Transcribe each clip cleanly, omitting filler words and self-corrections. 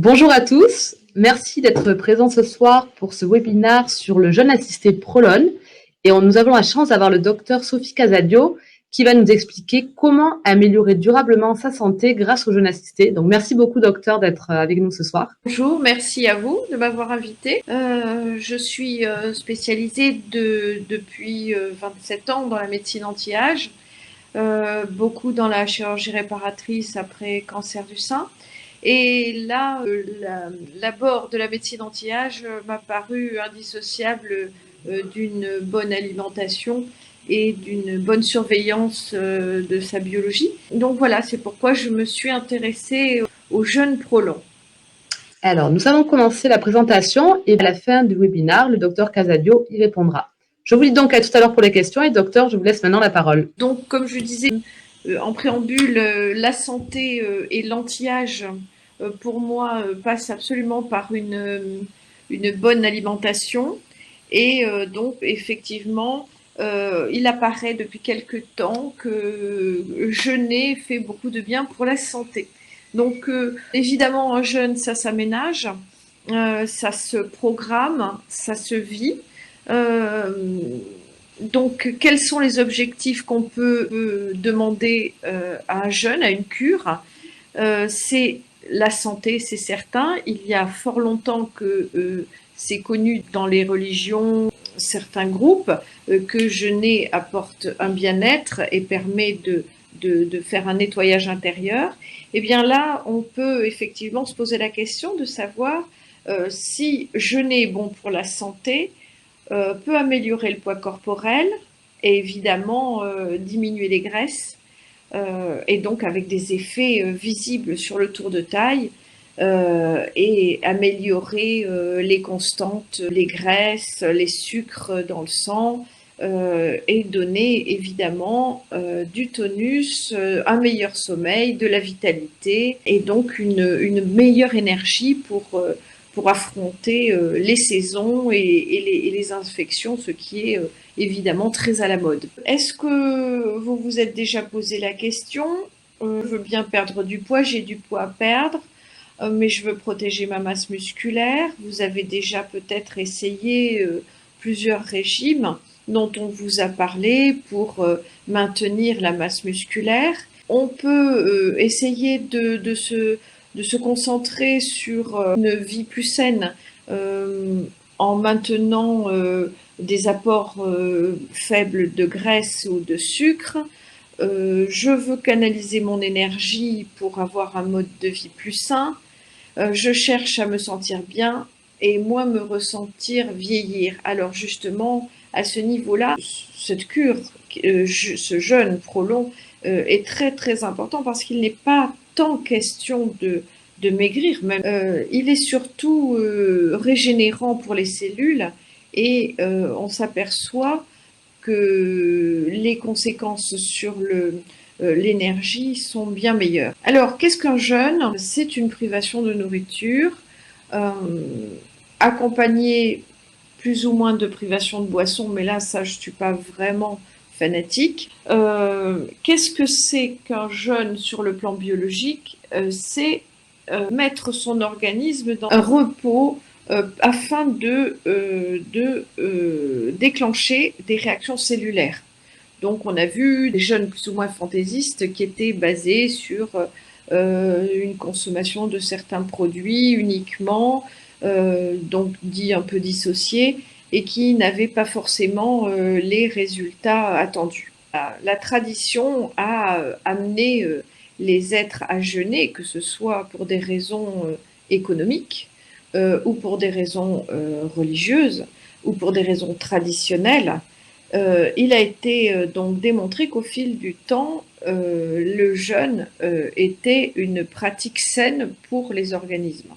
Bonjour à tous, merci d'être présents ce soir pour ce webinaire sur le jeûne assisté Prolon. Et nous avons la chance d'avoir le docteur Sophie Casadio qui va nous expliquer comment améliorer durablement sa santé grâce au jeûne assisté. Donc merci beaucoup docteur d'être avec nous ce soir. Bonjour, merci à vous de m'avoir invité. Je suis spécialisée depuis 27 ans dans la médecine anti-âge, beaucoup dans la chirurgie réparatrice après cancer du sein. Et là, l'abord de la médecine anti-âge m'a paru indissociable d'une bonne alimentation et d'une bonne surveillance de sa biologie. Donc voilà, c'est pourquoi je me suis intéressée au jeûne prolong. Alors, nous allons commencer la présentation et à la fin du webinaire, le docteur Casadio y répondra. Je vous dis donc à tout à l'heure pour les questions et docteur, je vous laisse maintenant la parole. Donc, comme je disais en préambule, la santé et l'anti-âge, pour moi, passe absolument par une bonne alimentation. Et donc, effectivement, il apparaît depuis quelque temps que jeûner fait beaucoup de bien pour la santé. Donc, évidemment, un jeûne, ça s'aménage, ça se programme, ça se vit. Donc, quels sont les objectifs qu'on peut demander à un jeûne, à une cure? C'est la santé, c'est certain. Il y a fort longtemps que c'est connu dans les religions, certains groupes, que jeûner apporte un bien-être et permet de faire un nettoyage intérieur. Eh bien là, on peut effectivement se poser la question de savoir si jeûner est bon pour la santé, peut améliorer le poids corporel et évidemment diminuer les graisses et donc avec des effets visibles sur le tour de taille et améliorer les constantes, les graisses, les sucres dans le sang et donner évidemment du tonus, un meilleur sommeil, de la vitalité et donc une meilleure énergie pour affronter les saisons et les infections, ce qui est évidemment très à la mode. Est-ce que vous vous êtes déjà posé la question? Je veux bien perdre du poids, j'ai du poids à perdre, mais je veux protéger ma masse musculaire. Vous avez déjà peut-être essayé plusieurs régimes dont on vous a parlé pour maintenir la masse musculaire. On peut essayer de se concentrer sur une vie plus saine en maintenant des apports faibles de graisse ou de sucre. Je veux canaliser mon énergie pour avoir un mode de vie plus sain. Je cherche à me sentir bien et moins me ressentir vieillir. Alors justement, à ce niveau-là, cette cure, ce jeûne prolong est très très important parce qu'il n'est pas tant question de maigrir même. Il est surtout régénérant pour les cellules et on s'aperçoit que les conséquences sur l'énergie sont bien meilleures. Alors, qu'est-ce qu'un jeûne? C'est une privation de nourriture accompagnée plus ou moins de privation de boisson, mais là, ça, je ne suis pas vraiment fanatique. Qu'est-ce que c'est qu'un jeûne sur le plan biologique? C'est mettre son organisme dans un repos afin de déclencher des réactions cellulaires. Donc on a vu des jeûnes plus ou moins fantaisistes qui étaient basés sur une consommation de certains produits uniquement, donc dit un peu dissociés, et qui n'avaient pas forcément les résultats attendus. La tradition a amené les êtres à jeûner, que ce soit pour des raisons économiques ou pour des raisons religieuses ou pour des raisons traditionnelles. Il a été donc démontré qu'au fil du temps, le jeûne était une pratique saine pour les organismes.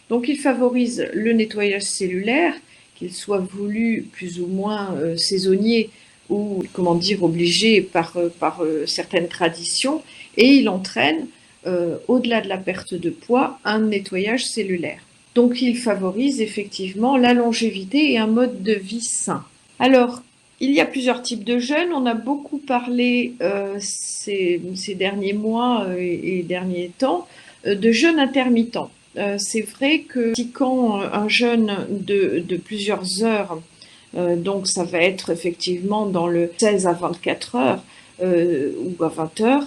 Donc il favorise le nettoyage cellulaire, qu'il soit voulu plus ou moins saisonnier ou comment dire obligé par certaines traditions, et il entraîne au-delà de la perte de poids un nettoyage cellulaire. Donc il favorise effectivement la longévité et un mode de vie sain. Alors il y a plusieurs types de jeûnes. On a beaucoup parlé ces derniers mois et derniers temps de jeûne intermittent. c'est vrai que pratiquant un jeûne de plusieurs heures, donc ça va être effectivement dans le 16 à 24 heures ou à 20 heures,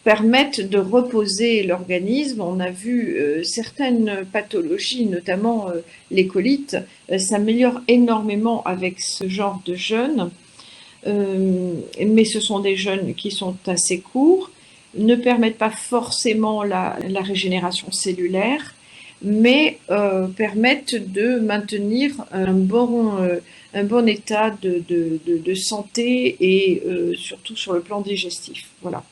permettent de reposer l'organisme. On a vu certaines pathologies, notamment les colites, s'améliorent énormément avec ce genre de jeûne. Mais ce sont des jeûnes qui sont assez courts, ne permettent pas forcément la régénération cellulaire, mais permettent de maintenir un bon état de santé et surtout sur le plan digestif. Voilà.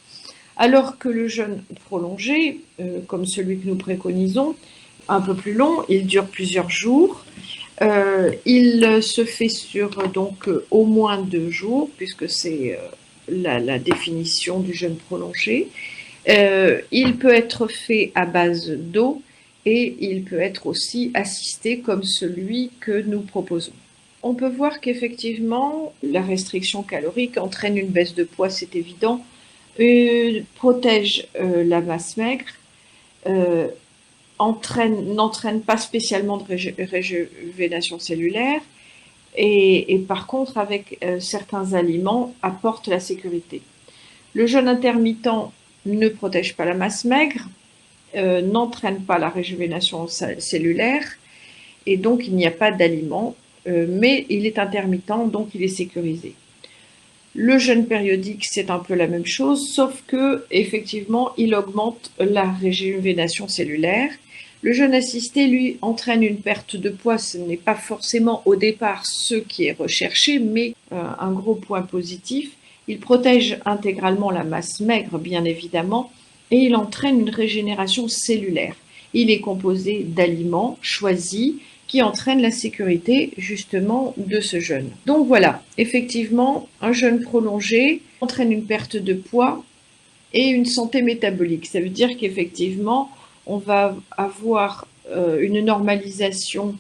Alors que le jeûne prolongé, comme celui que nous préconisons, un peu plus long, il dure plusieurs jours. Il se fait sur donc au moins 2 jours, puisque c'est la définition du jeûne prolongé. Il peut être fait à base d'eau et il peut être aussi assisté comme celui que nous proposons. On peut voir qu'effectivement, la restriction calorique entraîne une baisse de poids, c'est évident, protège la masse maigre, n'entraîne pas spécialement de régénération cellulaire et par contre, avec certains aliments, apporte la sécurité. Le jeûne intermittent ne protège pas la masse maigre, n'entraîne pas la régénération cellulaire et donc il n'y a pas d'aliment, mais il est intermittent, donc il est sécurisé. Le jeûne périodique, c'est un peu la même chose, sauf que effectivement, il augmente la régénération cellulaire. Le jeûne assisté, lui, entraîne une perte de poids. Ce n'est pas forcément au départ ce qui est recherché, mais un gros point positif. Il protège intégralement la masse maigre, bien évidemment, et il entraîne une régénération cellulaire. Il est composé d'aliments choisis qui entraînent la sécurité justement de ce jeûne. Donc voilà, effectivement, un jeûne prolongé entraîne une perte de poids et une santé métabolique. Ça veut dire qu'effectivement, on va avoir une normalisation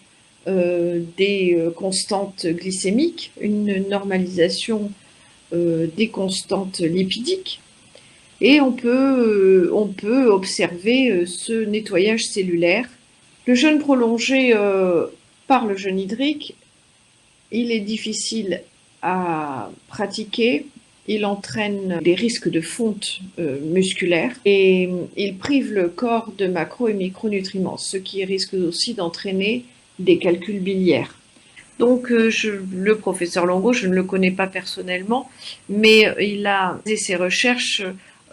des constantes glycémiques, une normalisation des constantes lipidiques, et on peut observer ce nettoyage cellulaire. Le jeûne prolongé par le jeûne hydrique, il est difficile à pratiquer. Il entraîne des risques de fonte musculaire et il prive le corps de macro et micronutriments, ce qui risque aussi d'entraîner des calculs biliaires. Donc le professeur Longo, je ne le connais pas personnellement, mais il a fait ses recherches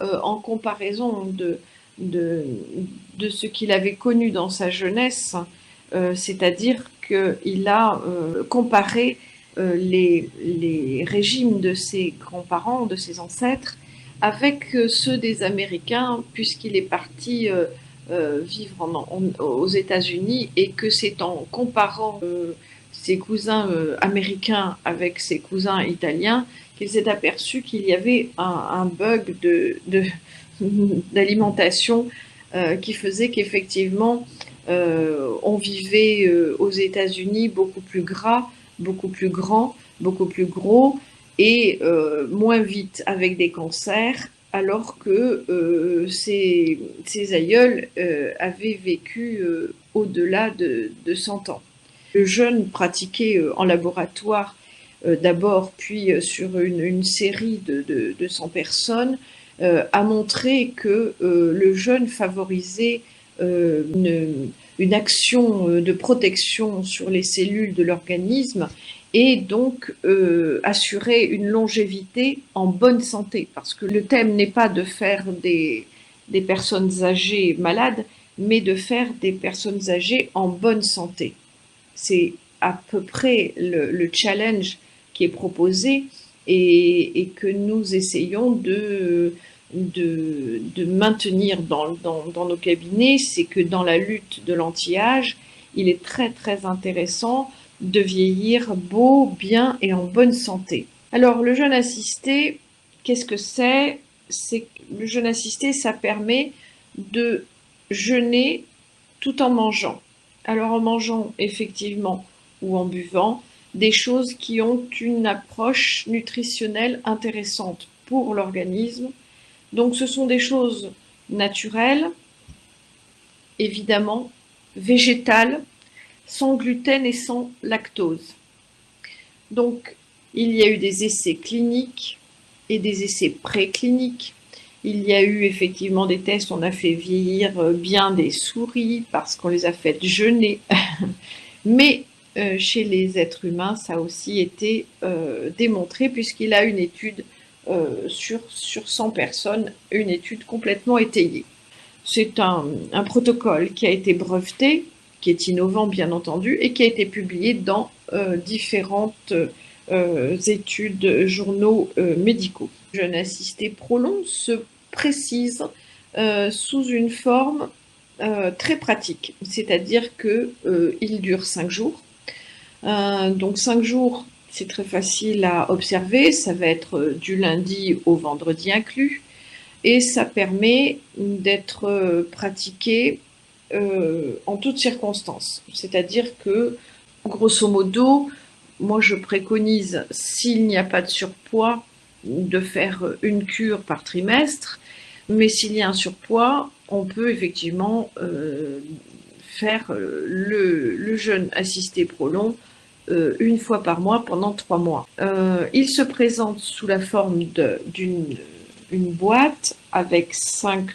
en comparaison de ce qu'il avait connu dans sa jeunesse, c'est-à-dire qu'il a comparé les régimes de ses grands-parents, de ses ancêtres, avec ceux des Américains, puisqu'il est parti vivre aux États-Unis et que c'est en comparant ses cousins américains avec ses cousins italiens qu'il s'est aperçu qu'il y avait un bug d'alimentation qui faisait qu'effectivement on vivait aux États-Unis beaucoup plus gras, beaucoup plus grand, beaucoup plus gros et moins vite avec des cancers, alors que ses aïeuls avaient vécu au-delà de 100 ans. Le jeûne pratiqué en laboratoire d'abord, puis sur une série de 100 personnes, a montré que le jeûne favorisait une action de protection sur les cellules de l'organisme et donc assurer une longévité en bonne santé. Parce que le thème n'est pas de faire des personnes âgées malades, mais de faire des personnes âgées en bonne santé. C'est à peu près le challenge qui est proposé et que nous essayons de maintenir dans nos cabinets. C'est que dans la lutte de l'anti-âge, il est très très intéressant de vieillir beau, bien et en bonne santé. Alors le jeûne assisté, qu'est-ce que c'est? Le jeûne assisté, ça permet de jeûner tout en mangeant. Alors en mangeant effectivement ou en buvant des choses qui ont une approche nutritionnelle intéressante pour l'organisme. Donc ce sont des choses naturelles évidemment végétale, sans gluten et sans lactose. Donc, il y a eu des essais cliniques et des essais précliniques. Il y a eu effectivement des tests, on a fait vieillir bien des souris parce qu'on les a fait jeûner. Mais chez les êtres humains, ça a aussi été démontré puisqu'il a une étude sur 100 personnes, une étude complètement étayée. C'est un protocole qui a été breveté, qui est innovant bien entendu, et qui a été publié dans différentes études, journaux médicaux. Le jeûne assisté prolong se précise sous une forme très pratique, c'est-à-dire qu'il dure 5 jours. Donc 5 jours, c'est très facile à observer, ça va être du lundi au vendredi inclus, et ça permet d'être pratiqué en toutes circonstances. C'est-à-dire que, grosso modo, moi je préconise, s'il n'y a pas de surpoids, de faire une cure par trimestre, mais s'il y a un surpoids, on peut effectivement faire le jeûne assisté prolong une fois par mois pendant 3 mois. Il se présente sous la forme d'une boîte avec 5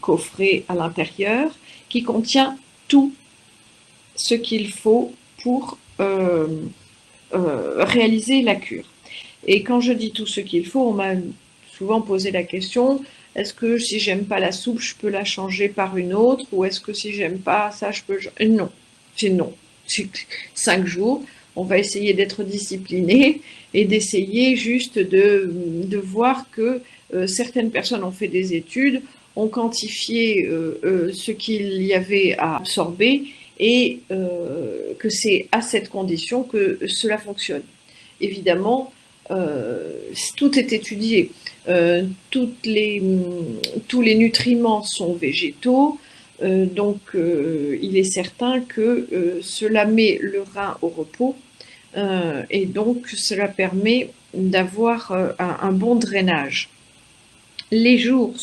coffrets à l'intérieur qui contient tout ce qu'il faut pour réaliser la cure. Et quand je dis tout ce qu'il faut, on m'a souvent posé la question, est-ce que si j'aime pas la soupe, je peux la changer par une autre, ou est-ce que si j'aime pas ça, je peux... Non, c'est non. C'est 5 jours, on va essayer d'être discipliné et d'essayer juste de voir que certaines personnes ont fait des études, ont quantifié ce qu'il y avait à absorber et que c'est à cette condition que cela fonctionne. Évidemment, tout est étudié. Tous les nutriments sont végétaux, donc il est certain que cela met le rein au repos et donc cela permet d'avoir un bon drainage. Les jours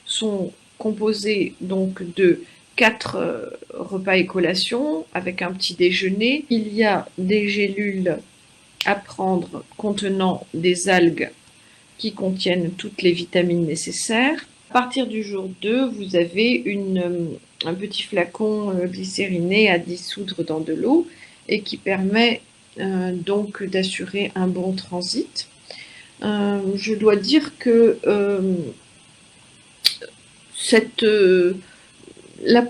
sont composés donc de 4 repas et collations avec un petit déjeuner. Il y a des gélules à prendre contenant des algues qui contiennent toutes les vitamines nécessaires. À partir du jour 2, vous avez un petit flacon glycériné à dissoudre dans de l'eau et qui permet donc d'assurer un bon transit. Je dois dire que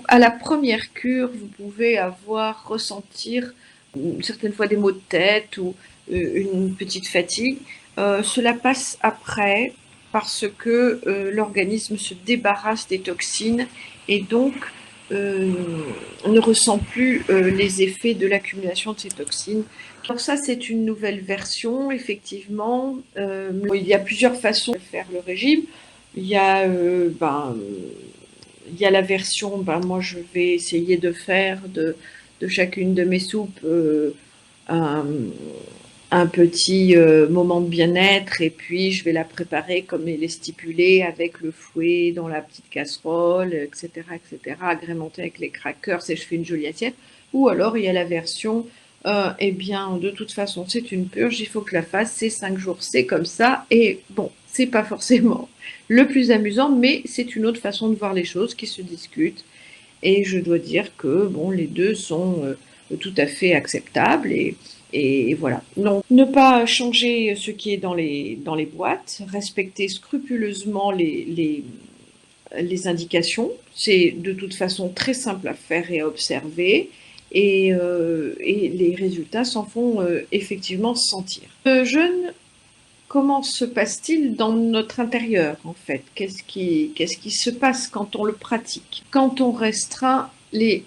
à la première cure, vous pouvez ressentir certaines fois des maux de tête ou une petite fatigue. Cela passe après parce que l'organisme se débarrasse des toxines et donc ne ressent plus les effets de l'accumulation de ces toxines. Alors ça, c'est une nouvelle version, effectivement. Il y a plusieurs façons de faire le régime. Il y a la version, moi je vais essayer de faire de chacune de mes soupes un petit moment de bien-être et puis je vais la préparer comme il est stipulé avec le fouet dans la petite casserole, etc., agrémentée avec les crackers et je fais une jolie assiette. Ou alors il y a la version, eh bien de toute façon c'est une purge, il faut que je la fasse, c'est 5 jours, c'est comme ça. Et bon, c'est pas forcément le plus amusant, mais c'est une autre façon de voir les choses qui se discute. Et je dois dire que bon, les deux sont tout à fait acceptables et voilà. Donc, ne pas changer ce qui est dans les boîtes, respecter scrupuleusement les indications. C'est de toute façon très simple à faire et à observer. Et les résultats s'en font effectivement sentir. Le jeûne, comment se passe-t-il dans notre intérieur en fait? Qu'est-ce qui se passe quand on le pratique? Quand on restreint les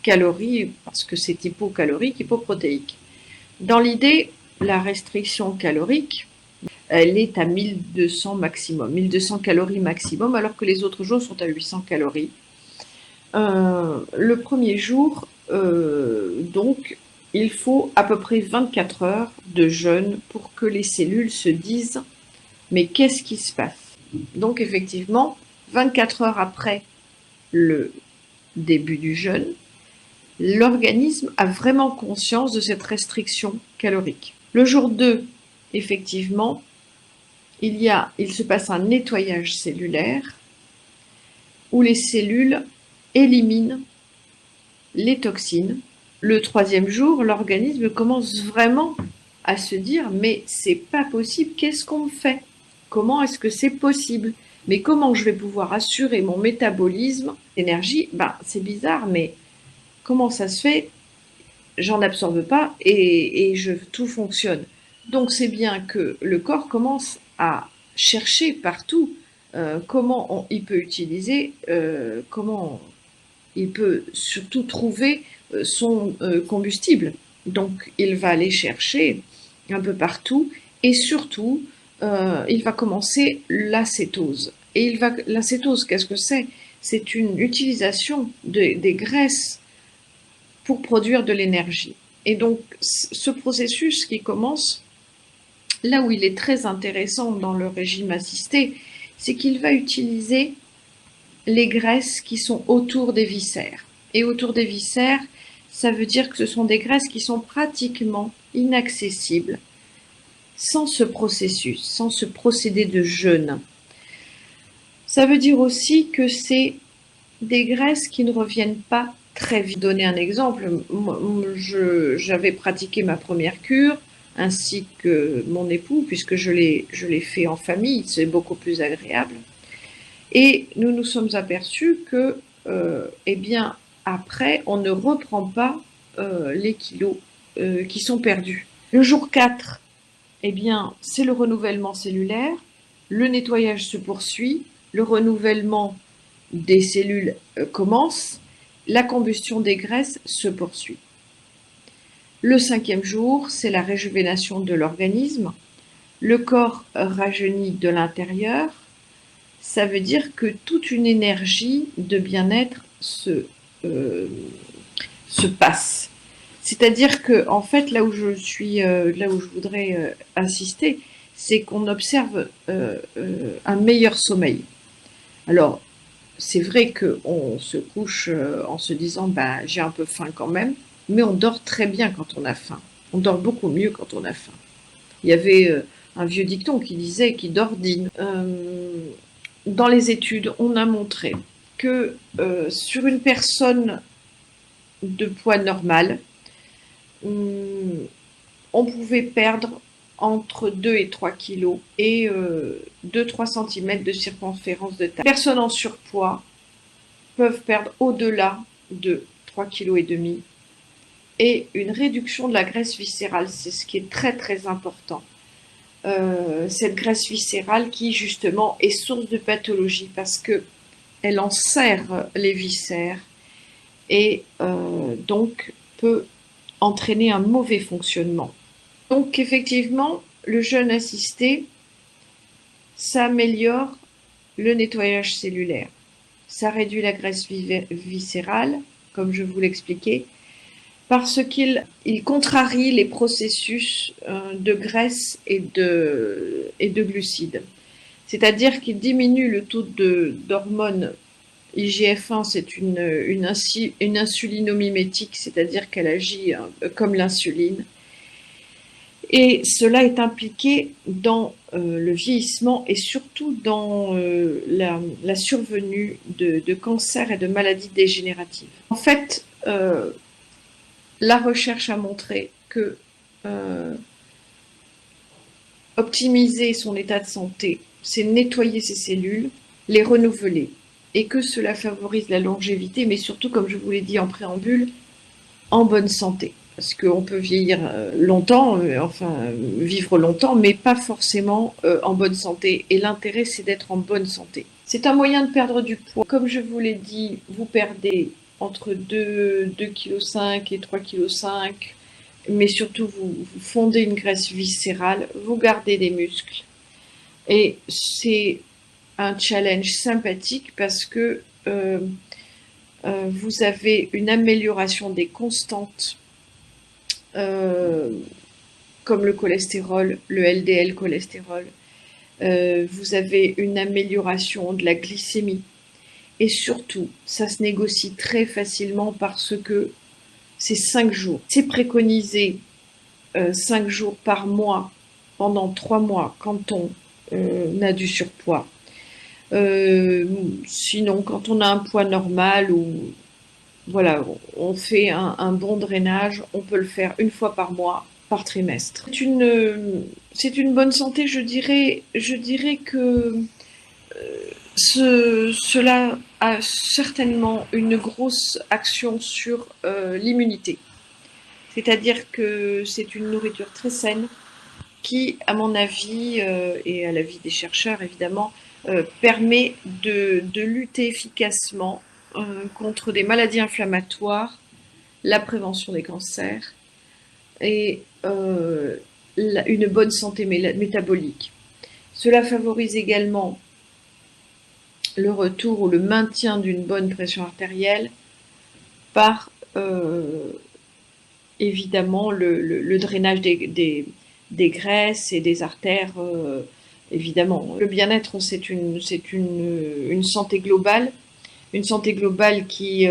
calories, parce que c'est hypocalorique, hypoprotéique. Dans l'idée, la restriction calorique, elle est à 1200 maximum, 1200 calories maximum, alors que les autres jours sont à 800 calories. Le premier jour, donc, il faut à peu près 24 heures de jeûne pour que les cellules se disent « mais qu'est-ce qui se passe ?» Donc effectivement, 24 heures après le début du jeûne, l'organisme a vraiment conscience de cette restriction calorique. Le jour 2, effectivement, il se passe un nettoyage cellulaire où les cellules éliminent les toxines. Le 3e jour, l'organisme commence vraiment à se dire mais c'est pas possible, qu'est-ce qu'on me fait? Comment est-ce que c'est possible? Mais comment je vais pouvoir assurer mon métabolisme d'énergie? C'est bizarre, mais comment ça se fait? J'en absorbe pas et tout fonctionne. Donc c'est bien que le corps commence à chercher partout comment il peut utiliser, comment il peut surtout trouver son combustible. Donc il va aller chercher un peu partout et surtout il va commencer l'acétose. Et l'acétose, qu'est-ce que c'est? C'est une utilisation des graisses pour produire de l'énergie. Et donc ce processus qui commence, là où il est très intéressant dans le régime assisté, c'est qu'il va utiliser les graisses qui sont autour des viscères. Et autour des viscères, ça veut dire que ce sont des graisses qui sont pratiquement inaccessibles sans ce processus, sans ce procédé de jeûne. Ça veut dire aussi que c'est des graisses qui ne reviennent pas très vite. Donner un exemple, j'avais pratiqué ma première cure, ainsi que mon époux, puisque je l'ai fait en famille, c'est beaucoup plus agréable. Et nous nous sommes aperçus que, eh bien, après, on ne reprend pas les kilos qui sont perdus. Le jour 4, eh bien, c'est le renouvellement cellulaire, le nettoyage se poursuit, le renouvellement des cellules commence, la combustion des graisses se poursuit. Le 5e jour, c'est la réjuvénation de l'organisme. Le corps rajeunit de l'intérieur. Ça veut dire que toute une énergie de bien-être se passe. C'est-à-dire que, en fait, là où je voudrais insister, c'est qu'on observe un meilleur sommeil. Alors, c'est vrai qu'on se couche en se disant j'ai un peu faim quand même, mais on dort très bien quand on a faim. On dort beaucoup mieux quand on a faim. Il y avait un vieux dicton qui disait qui dort dîne. Dans les études, on a montré que sur une personne de poids normal, on pouvait perdre entre 2 et 3 kilos et 2-3 cm de circonférence de taille. Les personnes en surpoids peuvent perdre au-delà de 3,5 kg et une réduction de la graisse viscérale, c'est ce qui est très très important. Cette graisse viscérale qui justement est source de pathologie parce qu'elle enserre les viscères et donc peut entraîner un mauvais fonctionnement. Donc effectivement, le jeûne assisté, ça améliore le nettoyage cellulaire. Ça réduit la graisse viscérale, comme je vous l'expliquais, parce qu'il contrarie les processus de graisse et de glucides. C'est-à-dire qu'il diminue le taux d'hormones. IGF-1, c'est une insulinomimétique, c'est-à-dire qu'elle agit comme l'insuline. Et cela est impliqué dans le vieillissement et surtout dans la survenue de cancers et de maladies dégénératives. En fait, la recherche a montré que optimiser son état de santé, c'est nettoyer ses cellules, les renouveler, et que cela favorise la longévité, mais surtout, comme je vous l'ai dit en préambule, en bonne santé. Parce qu'on peut vieillir longtemps, vivre longtemps, mais pas forcément en bonne santé. Et l'intérêt, c'est d'être en bonne santé. C'est un moyen de perdre du poids. Comme je vous l'ai dit, vous perdez entre 2,5 kg et 3,5 kg, mais surtout, vous fondez une graisse viscérale, vous gardez des muscles. Et c'est un challenge sympathique parce que vous avez une amélioration des constantes comme le cholestérol, le LDL cholestérol. Vous avez une amélioration de la glycémie. Et surtout, ça se négocie très facilement parce que c'est 5 jours. C'est préconisé 5 jours par mois pendant 3 mois quand on a du surpoids. Euh, Sinon, quand on a un poids normal ou voilà, on fait un bon drainage, on peut le faire une fois par mois, par trimestre. C'est une bonne santé, je dirais que cela a certainement une grosse action sur l'immunité. C'est-à-dire que c'est une nourriture très saine qui, à mon avis, et à l'avis des chercheurs évidemment, permet de lutter efficacement contre des maladies inflammatoires, la prévention des cancers et une bonne santé métabolique. Cela favorise également le retour ou le maintien d'une bonne pression artérielle par évidemment le drainage des graisses et des artères, évidemment. Le bien-être, c'est une santé globale, qui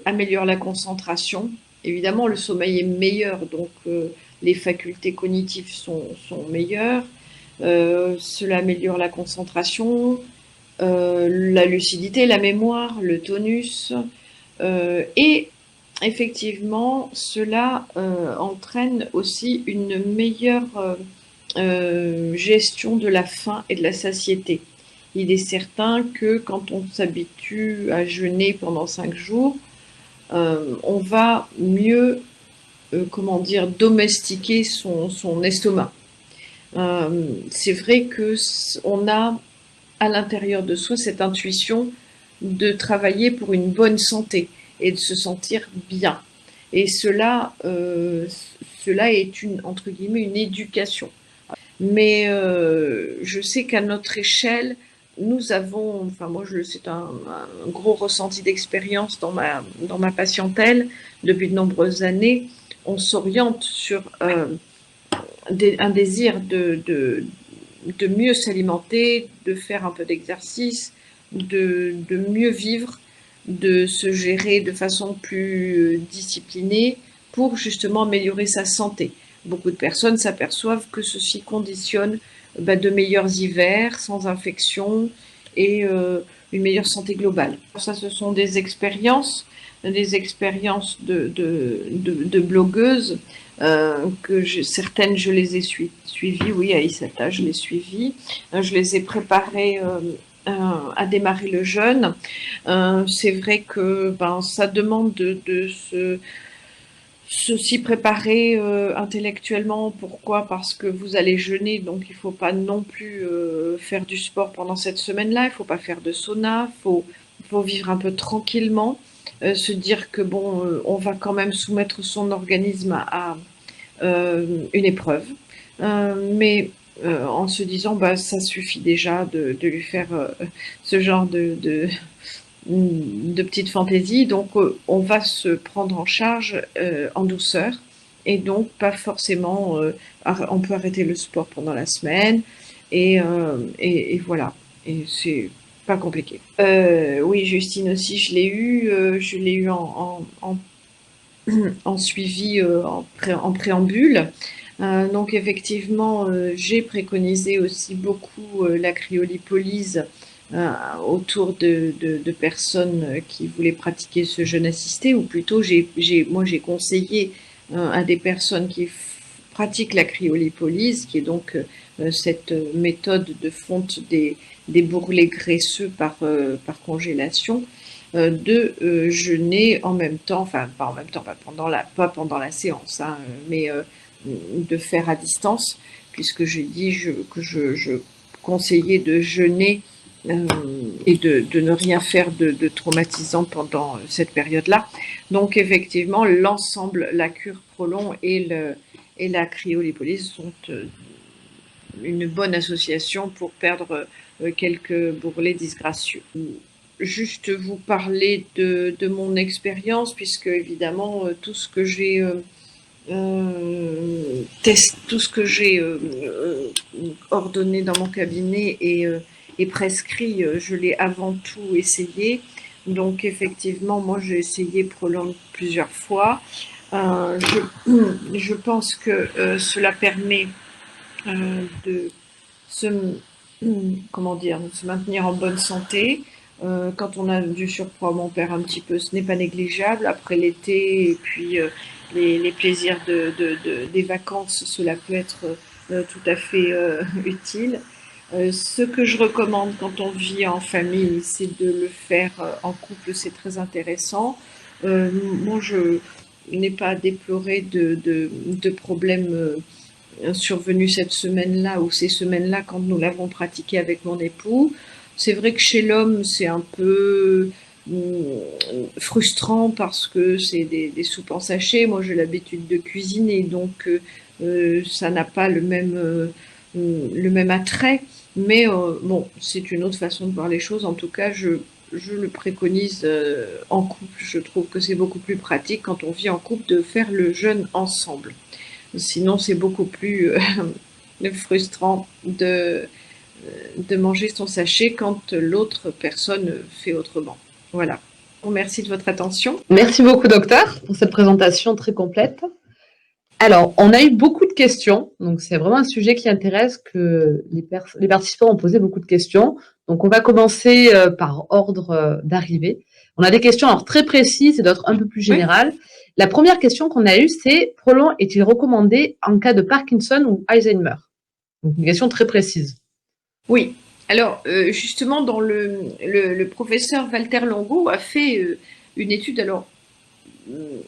améliore la concentration. Évidemment, le sommeil est meilleur, donc les facultés cognitives sont meilleures. Cela améliore la concentration, la lucidité, la mémoire, le tonus, et effectivement, cela entraîne aussi une meilleure gestion de la faim et de la satiété. Il est certain que quand on s'habitue à jeûner pendant 5 jours, on va mieux, domestiquer son estomac. C'est vrai que on a à l'intérieur de soi cette intuition de travailler pour une bonne santé et de se sentir bien. Et cela est entre guillemets une éducation. Mais je sais qu'à notre échelle, nous avons, enfin moi c'est un gros ressenti d'expérience dans ma patientèle depuis de nombreuses années. On s'oriente sur un désir de mieux s'alimenter, de faire un peu d'exercice, de mieux vivre, de se gérer de façon plus disciplinée pour justement améliorer sa santé. Beaucoup de personnes s'aperçoivent que ceci conditionne de meilleurs hivers sans infection et une meilleure santé globale. Ça, ce sont des expériences de blogueuses certaines je les ai suivies, oui, à Issata, je les suivies. Je les ai préparées à démarrer le jeûne. C'est vrai que ça demande de s'y préparer intellectuellement. Pourquoi? Parce que vous allez jeûner, donc il ne faut pas non plus faire du sport pendant cette semaine-là. Il ne faut pas faire de sauna. Il faut vivre un peu tranquillement. Se dire que on va quand même soumettre son organisme à une épreuve, mais en se disant ça suffit déjà de lui faire ce genre de petites fantaisies, donc on va se prendre en charge en douceur et donc pas forcément on peut arrêter le sport pendant la semaine et voilà, et c'est pas compliqué. Oui, Justine aussi, je l'ai eu en suivi, en préambule. Donc effectivement, j'ai préconisé aussi beaucoup la cryolipolyse autour de personnes qui voulaient pratiquer ce jeûne assisté, ou plutôt moi j'ai conseillé à des personnes qui pratiquent la cryolipolyse, qui est donc cette méthode de fonte des bourrelets graisseux par congélation, de jeûner en même temps, enfin pas en même temps, pas pendant la séance, hein, mais de faire à distance, puisque j'ai dit que je conseillais de jeûner et de ne rien faire de traumatisant pendant cette période-là. Donc effectivement, l'ensemble, la cure prolong et la cryolipolyse sont une bonne association pour perdre quelques bourrelets disgracieux. Juste vous parler de mon expérience, puisque évidemment tout ce que j'ai ordonné dans mon cabinet et prescrit, je l'ai avant tout essayé. Donc effectivement, moi j'ai essayé Prolong plusieurs fois. Je pense que cela permet de se, comment dire, de se maintenir en bonne santé. Quand on a du surpoids, on perd un petit peu, ce n'est pas négligeable. Après l'été et puis les plaisirs des vacances, cela peut être tout à fait utile. Ce que je recommande quand on vit en famille, c'est de le faire en couple, c'est très intéressant. Moi, je n'ai pas déploré de problèmes survenus cette semaine-là ou ces semaines-là quand nous l'avons pratiqué avec mon époux. C'est vrai que chez l'homme, c'est un peu frustrant parce que c'est des soupes en sachet. Moi, j'ai l'habitude de cuisiner, donc ça n'a pas le même attrait. Mais bon, c'est une autre façon de voir les choses. En tout cas, je le préconise en couple. Je trouve que c'est beaucoup plus pratique quand on vit en couple de faire le jeûne ensemble. Sinon, c'est beaucoup plus frustrant de manger son sachet quand l'autre personne fait autrement. Voilà. Merci de votre attention. Merci beaucoup, docteur, pour cette présentation très complète. Alors, on a eu beaucoup de questions, donc c'est vraiment un sujet qui intéresse, que les participants ont posé beaucoup de questions. Donc, on va commencer par ordre d'arrivée. On a des questions alors très précises et d'autres un peu plus générales. Oui. La première question qu'on a eue, c'est « Prolong est-il recommandé en cas de Parkinson ou Alzheimer ?» Donc, une question très précise. Oui. Alors, justement, dans le professeur Walter Longo a fait une étude. Alors,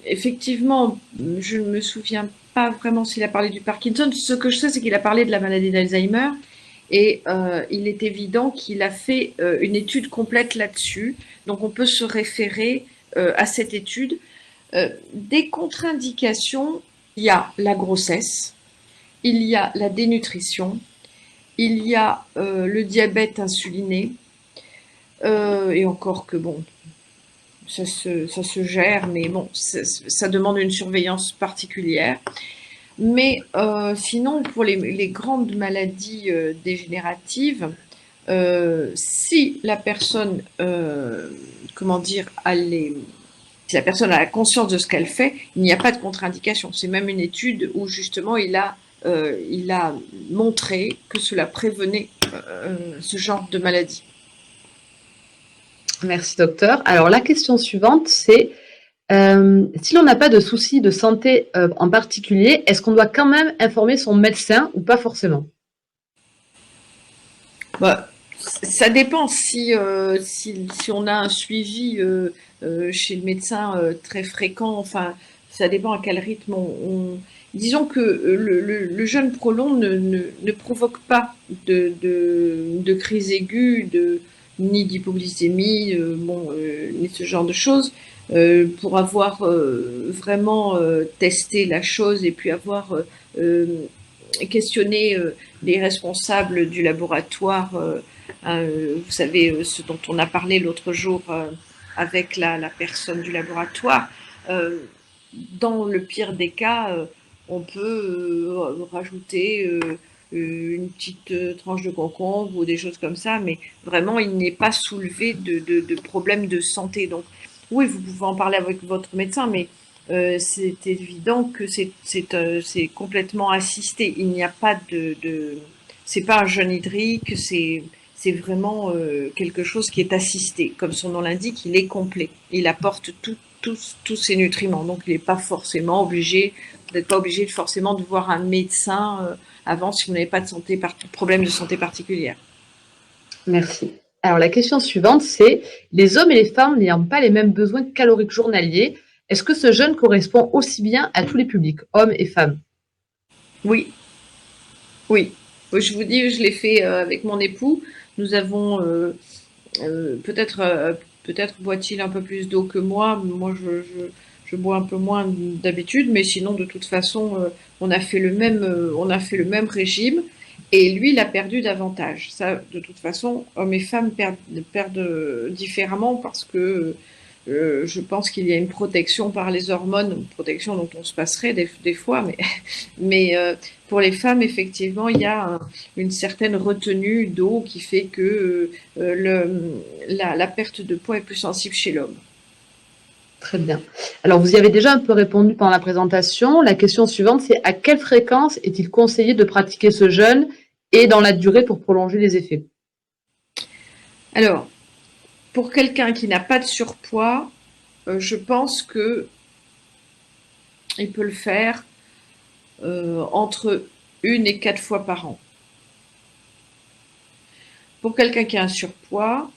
effectivement, je ne me souviens pas vraiment s'il a parlé du Parkinson. Ce que je sais, c'est qu'il a parlé de la maladie d'Alzheimer. Et il est évident qu'il a fait une étude complète là-dessus. Donc, on peut se référer à cette étude. Des contre-indications, il y a la grossesse, il y a la dénutrition, il y a le diabète insuliné, et encore que bon, ça se gère, mais bon, ça demande une surveillance particulière. Mais sinon, pour les grandes maladies dégénératives, si la personne, comment dire, si la personne a la conscience de ce qu'elle fait, il n'y a pas de contre-indication. C'est même une étude où justement il a montré que cela prévenait ce genre de maladie. Merci docteur. Alors la question suivante, c'est si l'on n'a pas de soucis de santé en particulier, est-ce qu'on doit quand même informer son médecin ou pas forcément? Bah, ça dépend si on a un suivi chez le médecin très fréquent. Enfin, ça dépend à quel rythme Disons que le jeûne prolong ne provoque pas de crise aiguë, ni d'hypoglycémie, ni ce genre de choses. Pour avoir vraiment testé la chose et puis avoir questionné les responsables du laboratoire, vous savez, ce dont on a parlé l'autre jour avec la personne du laboratoire. Dans le pire des cas, on peut rajouter une petite tranche de concombre ou des choses comme ça, mais vraiment, il n'est pas soulevé de problèmes de santé. Donc, oui, vous pouvez en parler avec votre médecin, mais c'est évident que c'est complètement assisté. Il n'y a pas c'est pas un jeûne hydrique, c'est vraiment quelque chose qui est assisté. Comme son nom l'indique, il est complet. Il apporte tous ces nutriments. Donc, il n'est pas forcément obligé, vous n'êtes pas obligé forcément de voir un médecin avant si vous n'avez pas de problème de santé particulière. Merci. Alors, la question suivante, c'est les hommes et les femmes n'ayant pas les mêmes besoins caloriques journaliers, est-ce que ce jeûne correspond aussi bien à tous les publics, hommes et femmes? Oui. Oui. Je vous dis, je l'ai fait avec mon époux. Nous avons peut-être boit-il un peu plus d'eau que moi. Moi, je bois un peu moins d'habitude, mais sinon, de toute façon, on a fait le même régime. Et lui, il a perdu davantage. Ça, de toute façon, hommes et femmes perdent différemment parce que je pense qu'il y a une protection par les hormones, une protection dont on se passerait des fois, mais pour les femmes, effectivement, il y a une certaine retenue d'eau qui fait que la perte de poids est plus sensible chez l'homme. Très bien. Alors, vous y avez déjà un peu répondu pendant la présentation. La question suivante, c'est à quelle fréquence est-il conseillé de pratiquer ce jeûne et dans la durée pour prolonger les effets? Alors, pour quelqu'un qui n'a pas de surpoids, je pense que il peut le faire entre 1 et 4 fois par an. Pour quelqu'un qui a un surpoids,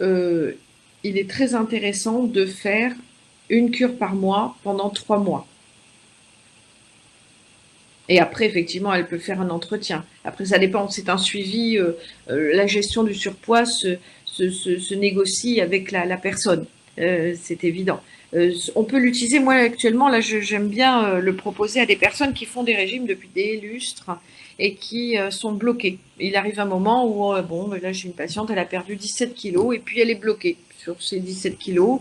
euh, il est très intéressant de faire une cure par mois pendant 3 mois. Et après, effectivement, elle peut faire un entretien. Après, ça dépend, c'est un suivi. La gestion du surpoids se négocie avec la personne. C'est évident. On peut l'utiliser. Moi, actuellement, là, j'aime bien le proposer à des personnes qui font des régimes depuis des lustres et qui sont bloquées. Il arrive un moment où, bon, là, j'ai une patiente, elle a perdu 17 kilos et puis elle est bloquée sur ces 17 kilos.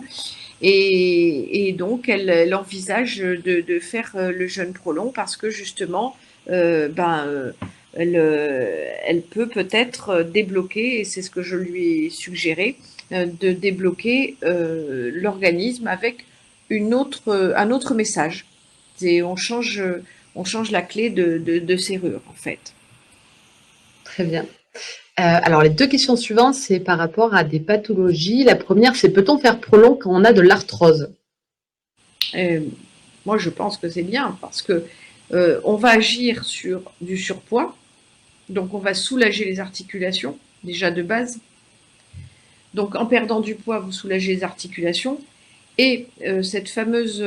Et donc, elle envisage de faire le jeûne trop long parce que justement, ben, elle peut peut-être débloquer, et c'est ce que je lui ai suggéré, de débloquer l'organisme avec un autre message. Et on change la clé de serrure, en fait. Très bien. Alors, les deux questions suivantes, c'est par rapport à des pathologies. La première, c'est peut-on faire prolong quand on a de l'arthrose? Euh, Moi, je pense que c'est bien parce que on va agir sur du surpoids. Donc, on va soulager les articulations, déjà de base. Donc, en perdant du poids, vous soulagez les articulations. Et cette fameuse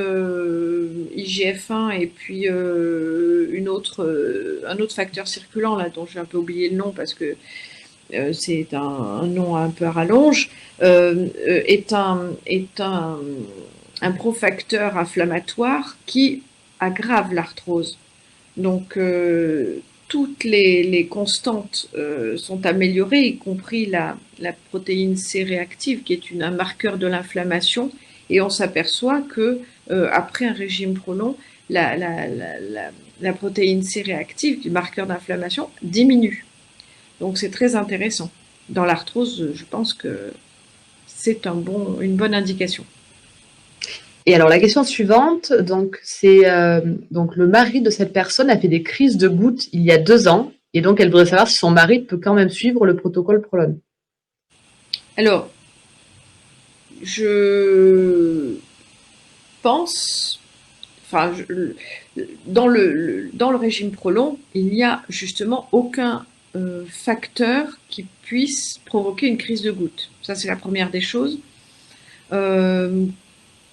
IGF-1 et puis un autre facteur circulant, là, dont j'ai un peu oublié le nom parce que c'est un nom un peu à rallonge, est un profacteur inflammatoire qui aggrave l'arthrose. Donc, toutes les constantes sont améliorées, y compris la protéine C réactive, qui est un marqueur de l'inflammation. Et on s'aperçoit que après un régime trop long, la, la, la, la, la protéine C réactive, du marqueur d'inflammation, diminue. Donc, c'est très intéressant. Dans l'arthrose, je pense que c'est une bonne indication. Et alors, la question suivante, donc, c'est donc le mari de cette personne a fait des crises de gouttes il y a 2 ans, et donc elle voudrait savoir si son mari peut quand même suivre le protocole Prolon. Alors, je pense, enfin, dans le régime prolong, il n'y a justement aucun facteur qui puisse provoquer une crise de goutte. Ça, c'est la première des choses. Euh,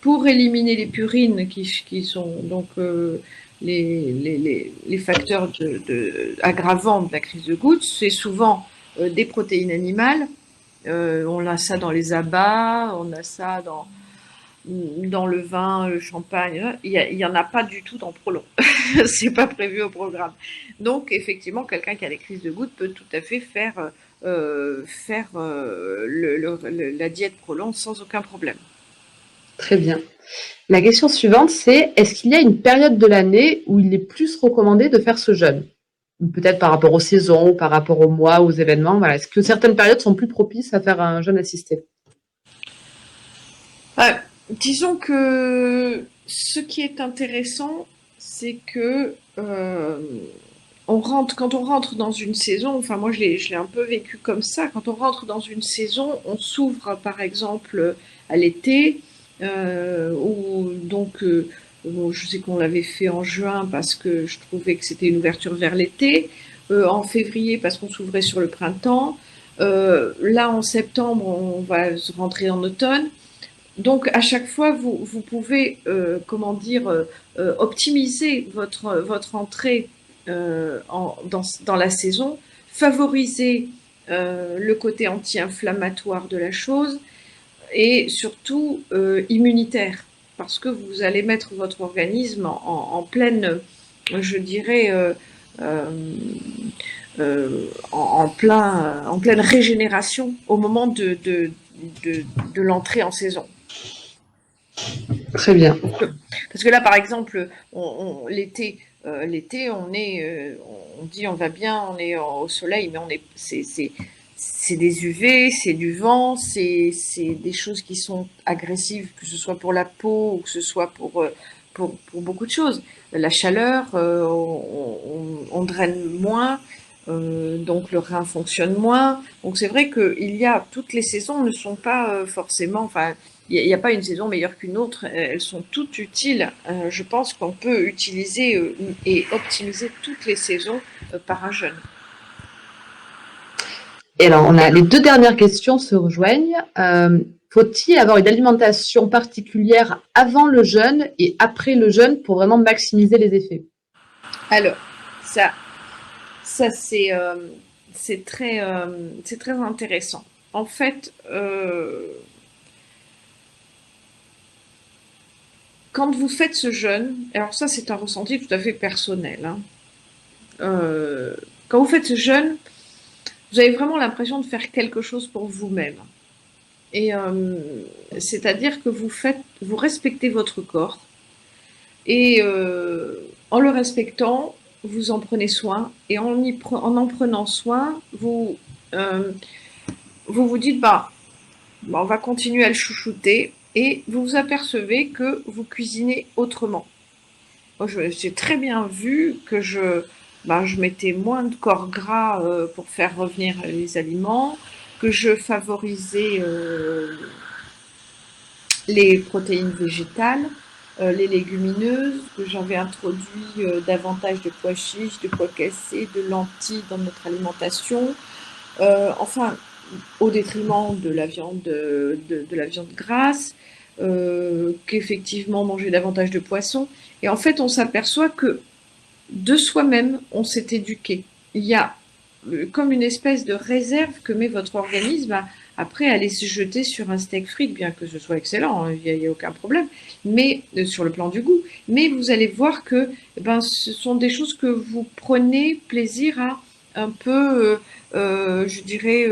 pour éliminer les purines qui sont donc les facteurs aggravants de la crise de goutte, c'est souvent des protéines animales. On a ça dans les abats, on a ça dans le vin, le champagne. Il y en a pas du tout dans Prolon. C'est pas prévu au programme. Donc effectivement, quelqu'un qui a des crises de goutte peut tout à fait faire la diète Prolon sans aucun problème. Très bien. La question suivante, c'est est-ce qu'il y a une période de l'année où il est plus recommandé de faire ce jeûne? Ou peut-être par rapport aux saisons, ou par rapport aux mois, aux événements, voilà. Est-ce que certaines périodes sont plus propices à faire un jeûne assisté? Disons que ce qui est intéressant, c'est que quand on rentre dans une saison, enfin moi je l'ai un peu vécu comme ça, quand on rentre dans une saison, on s'ouvre par exemple à l'été, ou donc bon, je sais qu'on l'avait fait en juin parce que je trouvais que c'était une ouverture vers l'été, en février parce qu'on s'ouvrait sur le printemps, là en septembre on va rentrer en automne. Donc à chaque fois, vous pouvez, comment dire, optimiser votre entrée dans la saison, favoriser le côté anti-inflammatoire de la chose et surtout immunitaire, parce que vous allez mettre votre organisme en pleine, je dirais, euh, en pleine régénération au moment de l'entrée en saison. Très bien. Parce que là, par exemple, l'été, on dit on va bien, on est au soleil, mais c'est des UV, c'est du vent, c'est des choses qui sont agressives, que ce soit pour la peau ou que ce soit pour beaucoup de choses. La chaleur, on draine moins, donc le rein fonctionne moins. Donc c'est vrai que toutes les saisons ne sont pas forcément, enfin, il n'y a pas une saison meilleure qu'une autre, elles sont toutes utiles. Je pense qu'on peut utiliser et optimiser toutes les saisons par un jeûne. Et alors, les 2 dernières questions se rejoignent. Faut-il avoir une alimentation particulière avant le jeûne et après le jeûne pour vraiment maximiser les effets? Alors, ça c'est très intéressant. En fait, quand vous faites ce jeûne, alors ça c'est un ressenti tout à fait personnel, hein. Quand vous faites ce jeûne, vous avez vraiment l'impression de faire quelque chose pour vous-même. Et c'est-à-dire que vous respectez votre corps et en le respectant, vous en prenez soin et en prenant soin, vous vous dites bah, on va continuer à le chouchouter et vous vous apercevez que vous cuisinez autrement. Moi, j'ai très bien vu que je mettais moins de corps gras pour faire revenir les aliments, que je favorisais les protéines végétales, les légumineuses, que j'avais introduit davantage de pois chiches, de pois cassés, de lentilles dans notre alimentation. Enfin, au détriment de la viande, de la viande grasse, qu'effectivement manger davantage de poissons. Et en fait, on s'aperçoit que de soi-même, on s'est éduqué. Il y a comme une espèce de réserve que met votre organisme après aller se jeter sur un steak frites, bien que ce soit excellent, hein, il n'y a aucun problème, mais sur le plan du goût. Mais vous allez voir que ce sont des choses que vous prenez plaisir à un peu, je dirais,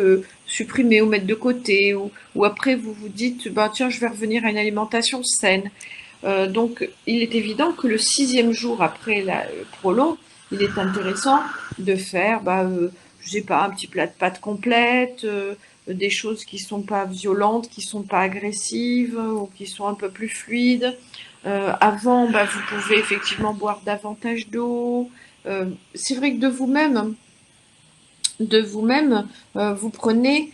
supprimer ou mettre de côté, ou après vous vous dites, tiens, je vais revenir à une alimentation saine. Donc, il est évident que le 6e jour après la prolonge, il est intéressant de faire, je sais pas, un petit plat de pâtes complète, des choses qui sont pas violentes, qui sont pas agressives ou qui sont un peu plus fluides. Avant, vous pouvez effectivement boire davantage d'eau. C'est vrai que de vous-même, vous prenez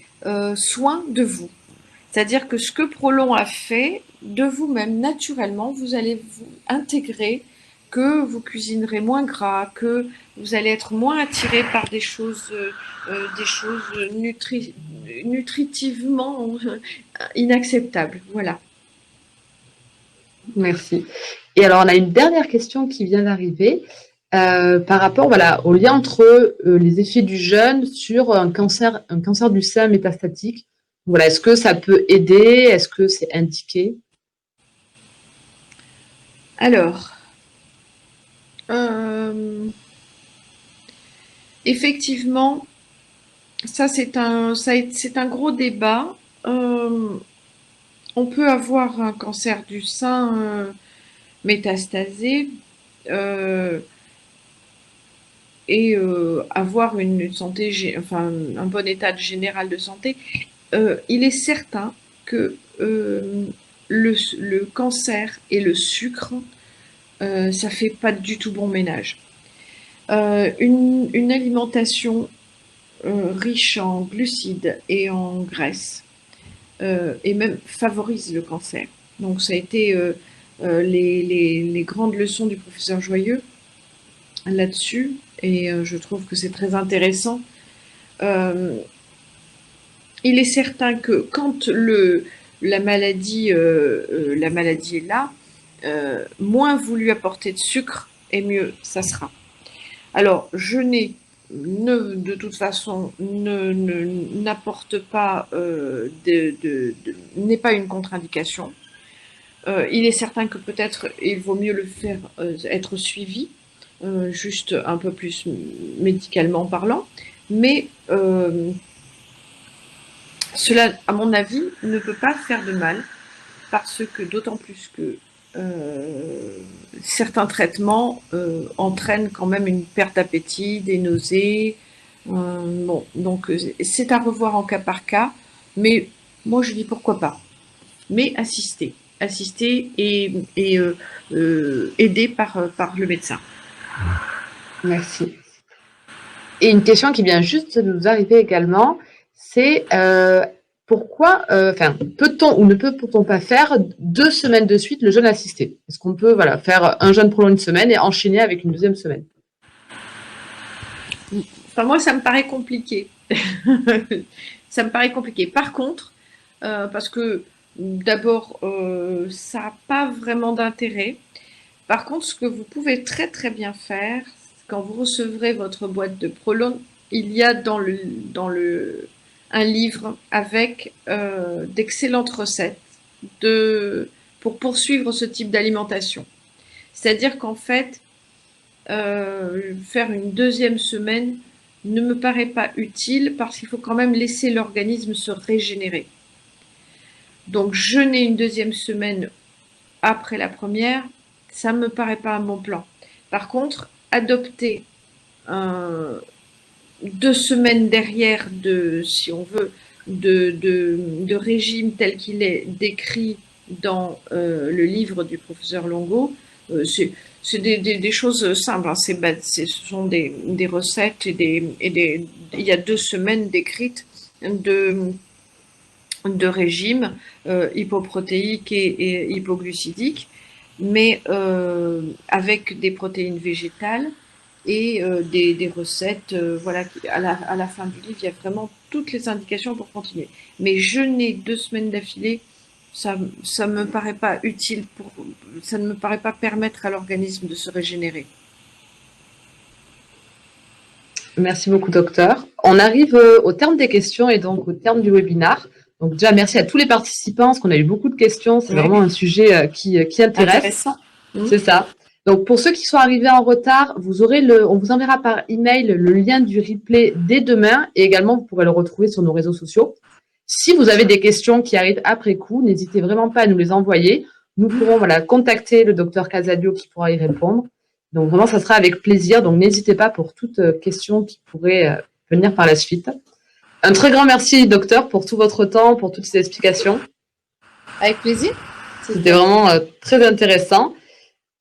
soin de vous. C'est-à-dire que ce que Prolon a fait, de vous-même, naturellement, vous allez vous intégrer que vous cuisinerez moins gras, que vous allez être moins attiré par des choses nutritivement inacceptables. Voilà. Merci. Et alors, on a une dernière question qui vient d'arriver par rapport au lien entre les effets du jeûne sur un cancer du sein métastatique. Voilà, est-ce que ça peut aider? Est-ce que c'est indiqué? Alors, effectivement, ça c'est un gros débat. On peut avoir un cancer du sein métastasé et avoir une santé, enfin un bon état général de santé. Il est certain que le cancer et le sucre, ça fait pas du tout bon ménage. Une alimentation riche en glucides et en graisses et même favorise le cancer. Donc ça a été les grandes leçons du professeur Joyeux là-dessus et je trouve que c'est très intéressant. Il est certain que quand la maladie est là, moins vous lui apportez de sucre et mieux ça sera. Alors, de toute façon, n'apporte pas n'est pas une contre-indication. Il est certain que peut-être il vaut mieux le faire être suivi, juste un peu plus médicalement parlant, mais Cela, à mon avis, ne peut pas faire de mal parce que d'autant plus que certains traitements entraînent quand même une perte d'appétit, des nausées. Bon, donc c'est à revoir en cas par cas, mais moi je dis pourquoi pas. Mais assister et aidé par le médecin. Merci. Et une question qui vient juste de nous arriver également, c'est pourquoi, peut-on ou ne peut-on pas faire 2 semaines de suite le jeûne assisté? Est-ce qu'on peut faire un jeûne prolongé une semaine et enchaîner avec une deuxième semaine? Enfin, moi, ça me paraît compliqué. Ça me paraît compliqué. Par contre, parce que d'abord, ça n'a pas vraiment d'intérêt. Par contre, ce que vous pouvez très très bien faire, quand vous recevrez votre boîte de Prolon, il y a un livre avec d'excellentes recettes pour poursuivre ce type d'alimentation. C'est-à-dire qu'en fait, faire une deuxième semaine ne me paraît pas utile parce qu'il faut quand même laisser l'organisme se régénérer. Donc jeûner une deuxième semaine après la première, ça ne me paraît pas un bon plan. Par contre, adopter 2 semaines derrière si on veut, de régime tel qu'il est décrit dans le livre du professeur Longo, c'est des choses simples. Hein. Ce sont des recettes il y a 2 semaines décrites de régime hypoprotéique et hypoglucidique, mais avec des protéines végétales et des recettes. Voilà, à la fin du livre, il y a vraiment toutes les indications pour continuer. Mais jeûner 2 semaines d'affilée, ça me paraît pas utile ça ne me paraît pas permettre à l'organisme de se régénérer. Merci beaucoup, docteur. On arrive au terme des questions et donc au terme du webinaire. Donc déjà, merci à tous les participants parce qu'on a eu beaucoup de questions. C'est vraiment un sujet qui intéresse. Intéressant. C'est ça. Donc pour ceux qui sont arrivés en retard, on vous enverra par email le lien du replay dès demain et également vous pourrez le retrouver sur nos réseaux sociaux. Si vous avez des questions qui arrivent après coup, n'hésitez vraiment pas à nous les envoyer. Nous pourrons contacter le docteur Casadio qui pourra y répondre. Donc vraiment, ça sera avec plaisir. Donc n'hésitez pas pour toute question qui pourrait venir par la suite. Un très grand merci, docteur, pour tout votre temps, pour toutes ces explications. Avec plaisir. C'était vraiment très intéressant.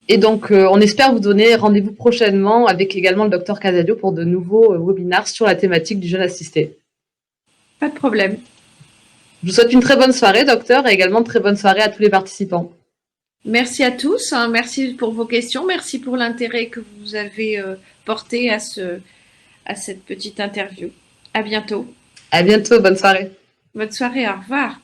Et donc, on espère vous donner rendez-vous prochainement avec également le docteur Casadio pour de nouveaux webinaires sur la thématique du jeûne assisté. Pas de problème. Je vous souhaite une très bonne soirée, docteur, et également une très bonne soirée à tous les participants. Merci à tous, hein, merci pour vos questions, merci pour l'intérêt que vous avez porté à cette petite interview. À bientôt. À bientôt, bonne soirée. Bonne soirée, au revoir.